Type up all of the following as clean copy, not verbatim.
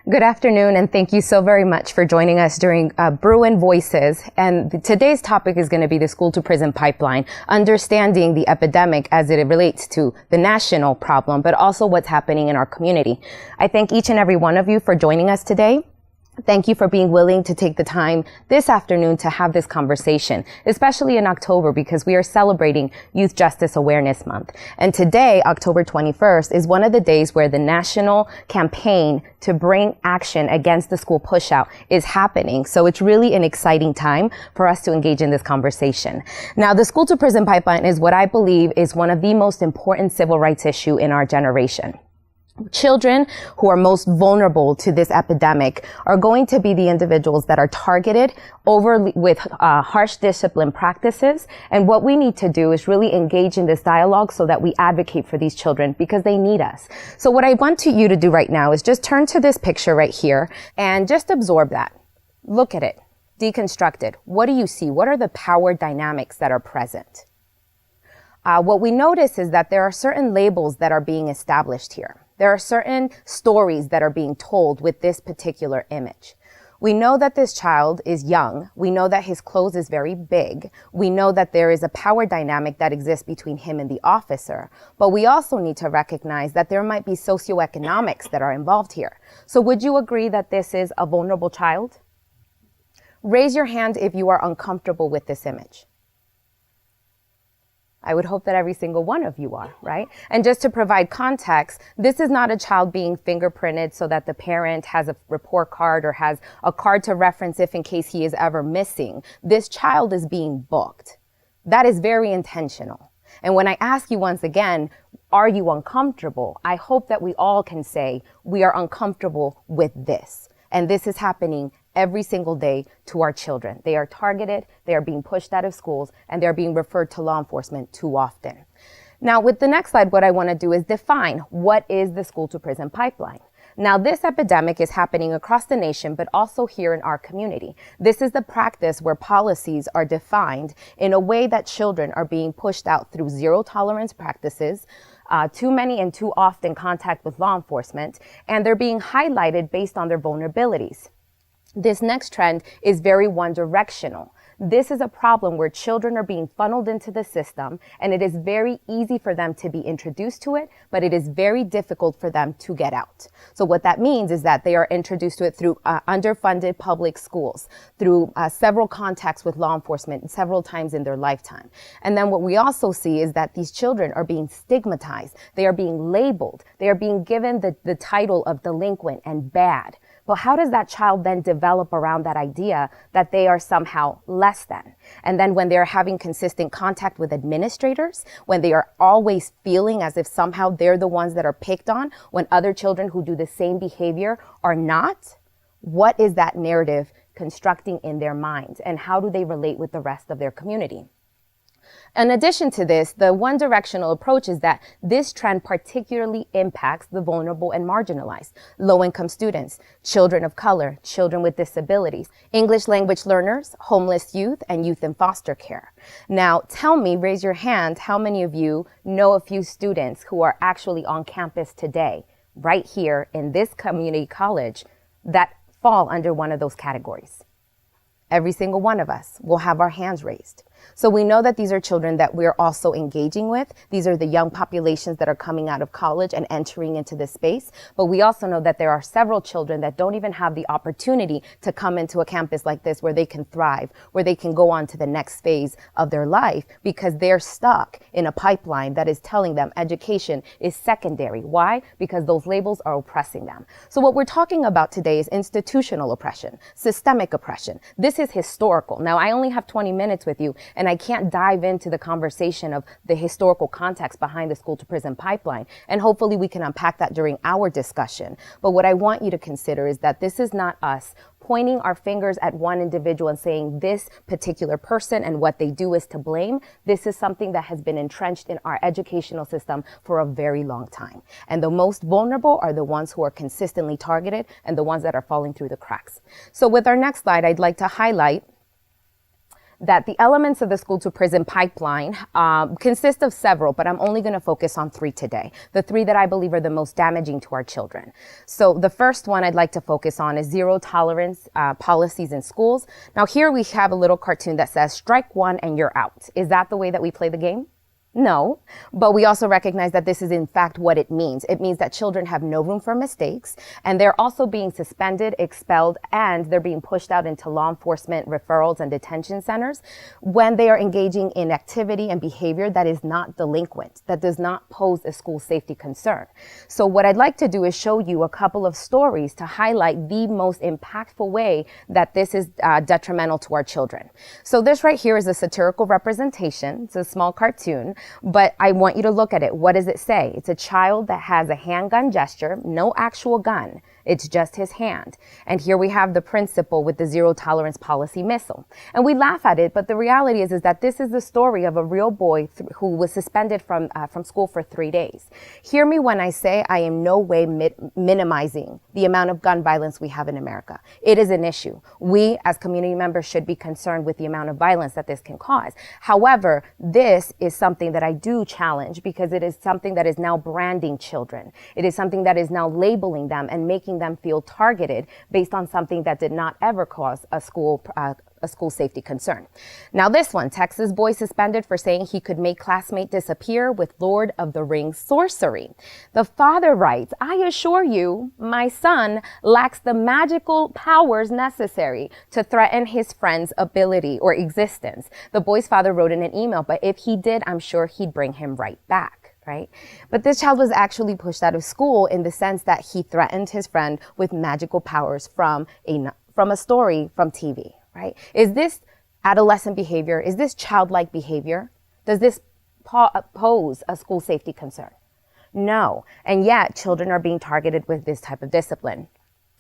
Good afternoon, and thank you so very much for joining us during Bruin Voices. And today's topic is going to be the school-to-prison pipeline, understanding the epidemic as it relates to the national problem, but also what's happening in our community. I thank each and every one of you for joining us today. Thank you for being willing to take the time this afternoon to have this conversation, especially in October, because we are celebrating Youth Justice Awareness Month. And today, October 21st, is one of the days where the national campaign to bring action against the school pushout is happening. So it's really an exciting time for us to engage in this conversation. Now, the school to prison pipeline is what I believe is one of the most important civil rights issue in our generation. Children who are most vulnerable to this epidemic are going to be the individuals that are targeted with harsh discipline practices. And what we need to do is really engage in this dialogue so that we advocate for these children because they need us. So what I want you to do right now is just turn to this picture right here and just absorb that. Look at it. Deconstruct it. What do you see? What are the power dynamics that are present? What we notice is that there are certain labels that are being established here. There are certain stories that are being told with this particular image. We know that this child is young. We know that his clothes is very big. We know that there is a power dynamic that exists between him and the officer. But we also need to recognize that there might be socioeconomics that are involved here. So would you agree that this is a vulnerable child? Raise your hand if you are uncomfortable with this image. I would hope that every single one of you are, right? And just to provide context, this is not a child being fingerprinted so that the parent has a report card or has a card to reference if in case he is ever missing. This child is being booked. That is very intentional. And when I ask you once again, are you uncomfortable? I hope that we all can say we are uncomfortable with this. And this is happening every single day to our children. They are targeted, they are being pushed out of schools, and they're being referred to law enforcement too often. Now, with the next slide, what I want to do is define what is the school to prison pipeline. Now, this epidemic is happening across the nation, but also here in our community. This is the practice where policies are defined in a way that children are being pushed out through zero tolerance practices, too many and too often contact with law enforcement, and they're being highlighted based on their vulnerabilities. This next trend is very one-directional. This is a problem where children are being funneled into the system, and it is very easy for them to be introduced to it, but it is very difficult for them to get out. So what that means is that they are introduced to it through underfunded public schools, through several contacts with law enforcement several times in their lifetime. And then what we also see is that these children are being stigmatized. They are being labeled. They are being given the title of delinquent and bad. But how does that child then develop around that idea that they are somehow less than? And then when they're having consistent contact with administrators, when they are always feeling as if somehow they're the ones that are picked on, when other children who do the same behavior are not, what is that narrative constructing in their minds? And how do they relate with the rest of their community? In addition to this, the one-directional approach is that this trend particularly impacts the vulnerable and marginalized, low-income students, children of color, children with disabilities, English language learners, homeless youth, and youth in foster care. Now, tell me, raise your hand, how many of you know a few students who are actually on campus today, right here in this community college, that fall under one of those categories? Every single one of us will have our hands raised. So we know that these are children that we're also engaging with. These are the young populations that are coming out of college and entering into this space. But we also know that there are several children that don't even have the opportunity to come into a campus like this where they can thrive, where they can go on to the next phase of their life because they're stuck in a pipeline that is telling them education is secondary. Why? Because those labels are oppressing them. So what we're talking about today is institutional oppression, systemic oppression. This is historical. Now, I only have 20 minutes with you, and I can't dive into the conversation of the historical context behind the school to prison pipeline. And hopefully we can unpack that during our discussion. But what I want you to consider is that this is not us pointing our fingers at one individual and saying this particular person and what they do is to blame. This is something that has been entrenched in our educational system for a very long time. And the most vulnerable are the ones who are consistently targeted and the ones that are falling through the cracks. So with our next slide, I'd like to highlight that the elements of the school to prison pipeline consist of several, but I'm only going to focus on 3 today. The 3 that I believe are the most damaging to our children. So the first one I'd like to focus on is zero tolerance policies in schools. Now here we have a little cartoon that says, strike one and you're out. Is that the way that we play the game? No, but we also recognize that this is in fact what it means. It means that children have no room for mistakes, and they're also being suspended, expelled, and they're being pushed out into law enforcement referrals and detention centers when they are engaging in activity and behavior that is not delinquent, that does not pose a school safety concern. So what I'd like to do is show you a couple of stories to highlight the most impactful way that this is detrimental to our children. So this right here is a satirical representation. It's a small cartoon. But I want you to look at it. What does it say? It's a child that has a handgun gesture, no actual gun. It's just his hand. And here we have the principal with the zero tolerance policy missile. And we laugh at it, but the reality is that this is the story of a real boy who was suspended from school for 3 days. Hear me when I say I am no way minimizing the amount of gun violence we have in America. It is an issue. We as community members should be concerned with the amount of violence that this can cause. However, this is something that I do challenge because it is something that is now branding children. It is something that is now labeling them and making them feel targeted based on something that did not ever cause a school safety concern. Now this one, Texas boy suspended for saying he could make classmate disappear with Lord of the Rings sorcery. The father writes, I assure you, my son lacks the magical powers necessary to threaten his friend's ability or existence. The boy's father wrote in an email, but if he did, I'm sure he'd bring him right back. Right? But this child was actually pushed out of school in the sense that he threatened his friend with magical powers from a story from TV, right? Is this adolescent behavior? Is this childlike behavior? Does this pose a school safety concern? No. And yet children are being targeted with this type of discipline.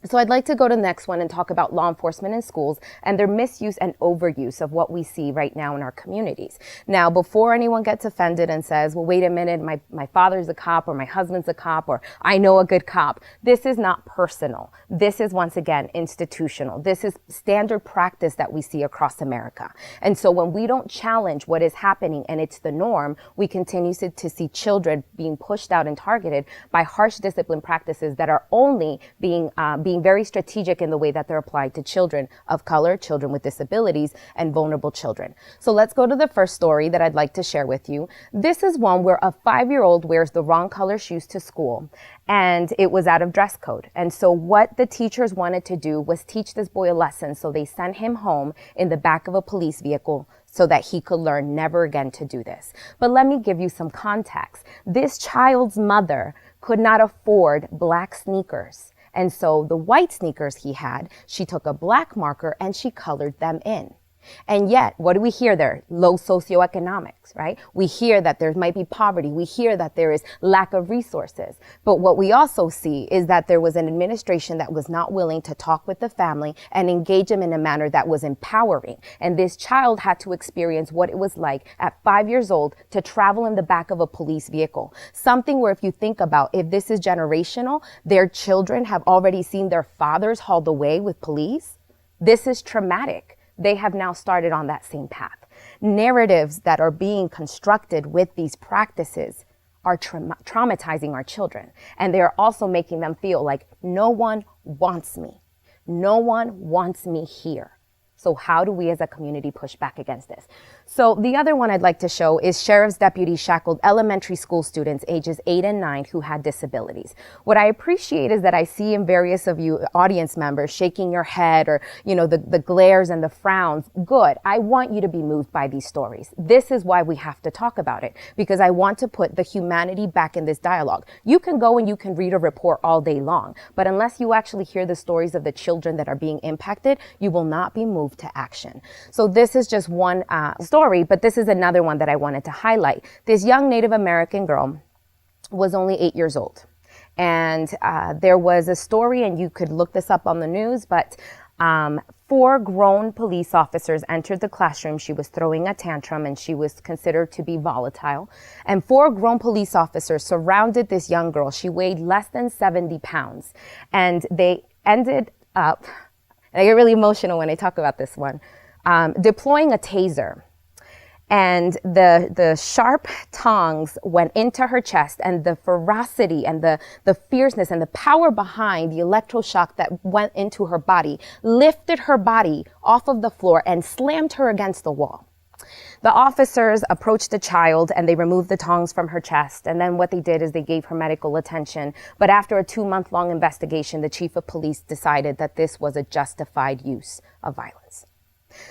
So I'd like to go to the next one and talk about law enforcement in schools and their misuse and overuse of what we see right now in our communities. Now, before anyone gets offended and says, well, wait a minute, my father's a cop or my husband's a cop or I know a good cop. This is not personal. This is, once again, institutional. This is standard practice that we see across America. And so when we don't challenge what is happening and it's the norm, we continue to see children being pushed out and targeted by harsh discipline practices that are only being very strategic in the way that they're applied to children of color, children with disabilities, and vulnerable children. So let's go to the first story that I'd like to share with you. This is one where a 5-year-old wears the wrong color shoes to school, and it was out of dress code. And so what the teachers wanted to do was teach this boy a lesson, so they sent him home in the back of a police vehicle so that he could learn never again to do this. But let me give you some context. This child's mother could not afford black sneakers. And so the white sneakers he had, she took a black marker and she colored them in. And yet, what do we hear there? Low socioeconomics, right? We hear that there might be poverty. We hear that there is lack of resources. But what we also see is that there was an administration that was not willing to talk with the family and engage them in a manner that was empowering. And this child had to experience what it was like at 5 years old to travel in the back of a police vehicle. Something where, if you think about, if this is generational, their children have already seen their fathers hauled away with police. This is traumatic. They have now started on that same path. Narratives that are being constructed with these practices are traumatizing our children. And they are also making them feel like no one wants me. No one wants me here. So how do we as a community push back against this? So the other one I'd like to show is sheriff's deputies shackled elementary school students ages 8 and 9 who had disabilities. What I appreciate is that I see in various of you audience members shaking your head or, the glares and the frowns. Good. I want you to be moved by these stories. This is why we have to talk about it, because I want to put the humanity back in this dialogue. You can go and you can read a report all day long, but unless you actually hear the stories of the children that are being impacted, you will not be moved to action. So this is just one story, but this is another one that I wanted to highlight. This young Native American girl was only 8 years old. And there was a story, and you could look this up on the news, but 4 grown police officers entered the classroom. She was throwing a tantrum and she was considered to be volatile. And 4 grown police officers surrounded this young girl. She weighed less than 70 pounds. And they ended up, and I get really emotional when I talk about this one, deploying a taser. And the sharp tongs went into her chest, and the ferocity and the fierceness and the power behind the electroshock that went into her body lifted her body off of the floor and slammed her against the wall. The officers approached the child and they removed the tongs from her chest. And then what they did is they gave her medical attention. But after a 2-month-long investigation, the chief of police decided that this was a justified use of violence.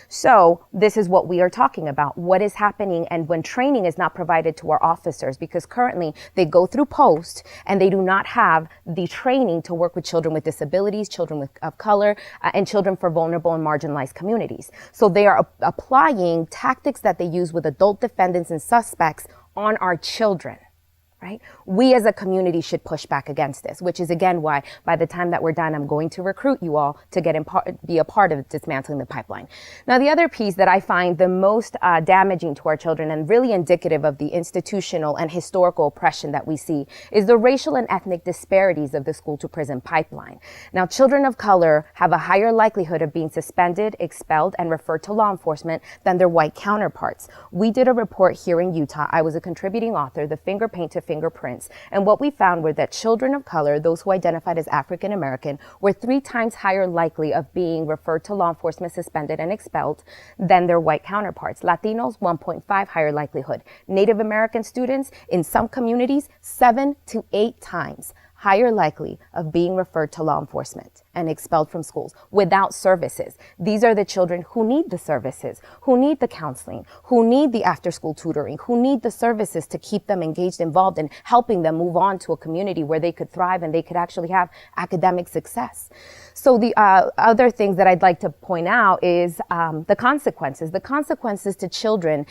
So this is what we are talking about. What is happening and when training is not provided to our officers, because currently they go through post and they do not have the training to work with children with disabilities, children of color, and children for vulnerable and marginalized communities. So they are applying tactics that they use with adult defendants and suspects on our children. Right? We as a community should push back against this, which is again why by the time that we're done, I'm going to recruit you all to be a part of dismantling the pipeline. Now, the other piece that I find the most damaging to our children and really indicative of the institutional and historical oppression that we see is the racial and ethnic disparities of the school to prison pipeline. Now, children of color have a higher likelihood of being suspended, expelled, and referred to law enforcement than their white counterparts. We did a report here in Utah. I was a contributing author, The Finger Paint to Fingerprints. And what we found were that children of color, those who identified as African American, were 3 times higher likely of being referred to law enforcement, suspended, and expelled than their white counterparts. Latinos, 1.5 higher likelihood. Native American students, in some communities, 7 to 8 times higher likely of being referred to law enforcement and expelled from schools without services. These are the children who need the services, who need the counseling, who need the after-school tutoring, who need the services to keep them engaged, involved, in helping them move on to a community where they could thrive and they could actually have academic success. So the other things that I'd like to point out is the consequences. The consequences to children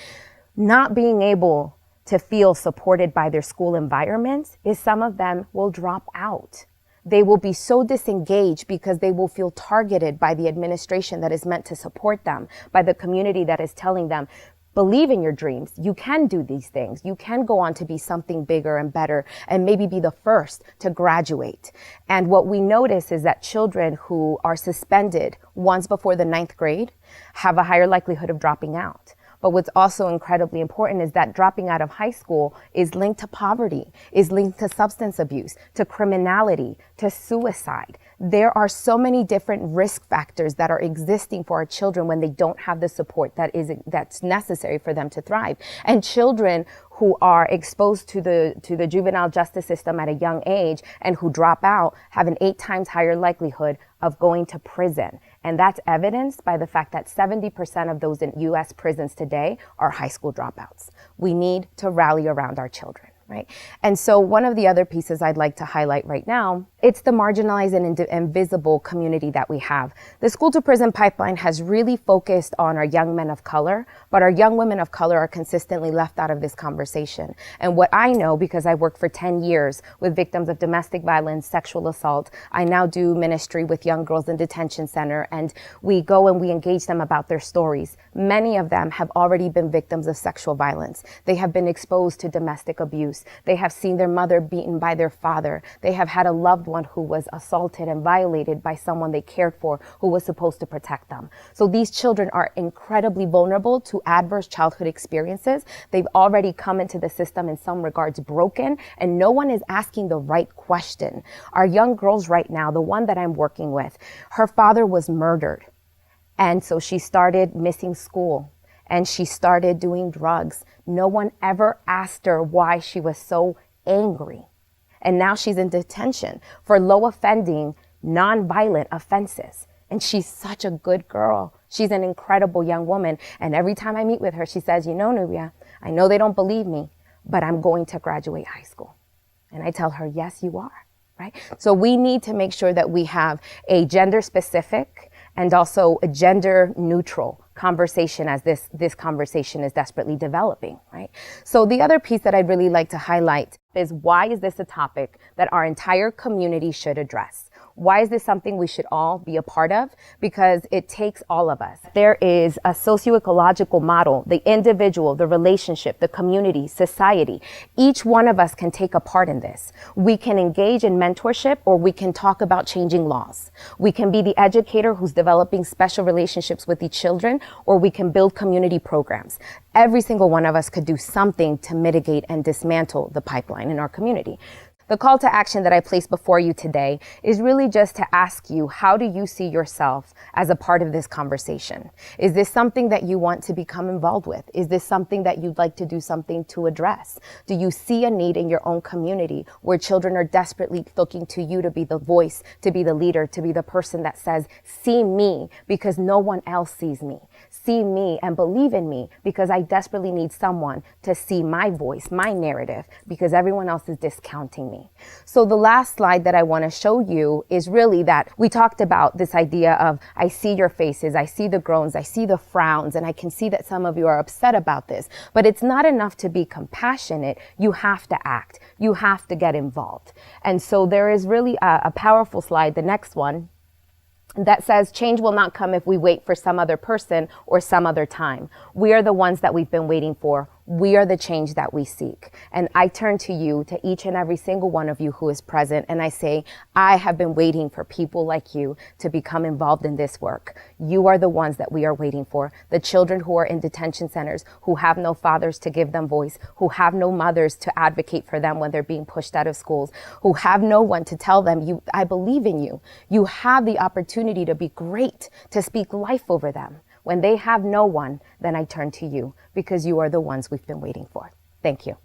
not being able to feel supported by their school environment is some of them will drop out. They will be so disengaged because they will feel targeted by the administration that is meant to support them, by the community that is telling them, believe in your dreams. You can do these things. You can go on to be something bigger and better and maybe be the first to graduate. And what we notice is that children who are suspended once before the 9th grade have a higher likelihood of dropping out. But what's also incredibly important is that dropping out of high school is linked to poverty, is linked to substance abuse, to criminality, to suicide. There are so many different risk factors that are existing for our children when they don't have the support that's necessary for them to thrive. And children who are exposed to the juvenile justice system at a young age and who drop out have an 8 times higher likelihood of going to prison. And that's evidenced by the fact that 70% of those in U.S. prisons today are high school dropouts. We need to rally around our children, right? And so one of the other pieces I'd like to highlight right now, it's the marginalized and invisible community that we have. The school to prison pipeline has really focused on our young men of color, but our young women of color are consistently left out of this conversation. And what I know, because I worked for 10 years with victims of domestic violence, sexual assault, I now do ministry with young girls in detention center, and we go and we engage them about their stories. Many of them have already been victims of sexual violence. They have been exposed to domestic abuse. They have seen their mother beaten by their father. They have had a loved one who was assaulted and violated by someone they cared for who was supposed to protect them. So these children are incredibly vulnerable to adverse childhood experiences. They've already come into the system in some regards broken, and no one is asking the right question. Our young girls right now, the one that I'm working with, her father was murdered. And so she started missing school and she started doing drugs. No one ever asked her why she was so angry. And now she's in detention for low offending, non-violent offenses. And she's such a good girl. She's an incredible young woman. And every time I meet with her, she says, you know, Nubia, I know they don't believe me, but I'm going to graduate high school. And I tell her, yes, you are, right? So we need to make sure that we have a gender specific and also a gender neutral conversation as this conversation is desperately developing, right? So the other piece that I'd really like to highlight is why is this a topic that our entire community should address? Why is this something we should all be a part of? Because it takes all of us. There is a socio-ecological model, the individual, the relationship, the community, society. Each one of us can take a part in this. We can engage in mentorship, or we can talk about changing laws. We can be the educator who's developing special relationships with the children, or we can build community programs. Every single one of us could do something to mitigate and dismantle the pipeline in our community. The call to action that I place before you today is really just to ask you, how do you see yourself as a part of this conversation? Is this something that you want to become involved with? Is this something that you'd like to do something to address? Do you see a need in your own community where children are desperately looking to you to be the voice, to be the leader, to be the person that says, see me because no one else sees me. See me and believe in me because I desperately need someone to see my voice, my narrative, because everyone else is discounting me. So the last slide that I want to show you is really that we talked about this idea of, I see your faces, I see the groans, I see the frowns, and I can see that some of you are upset about this. But it's not enough to be compassionate. You have to act. You have to get involved. And so there is really a powerful slide, the next one, that says change will not come if we wait for some other person or some other time. We are the ones that we've been waiting for. We are the change that we seek. And I turn to you, to each and every single one of you who is present, and I say, I have been waiting for people like you to become involved in this work. You are the ones that we are waiting for. The children who are in detention centers, who have no fathers to give them voice, who have no mothers to advocate for them when they're being pushed out of schools, who have no one to tell them, I believe in you. You have the opportunity to be great, to speak life over them. When they have no one, then I turn to you because you are the ones we've been waiting for. Thank you.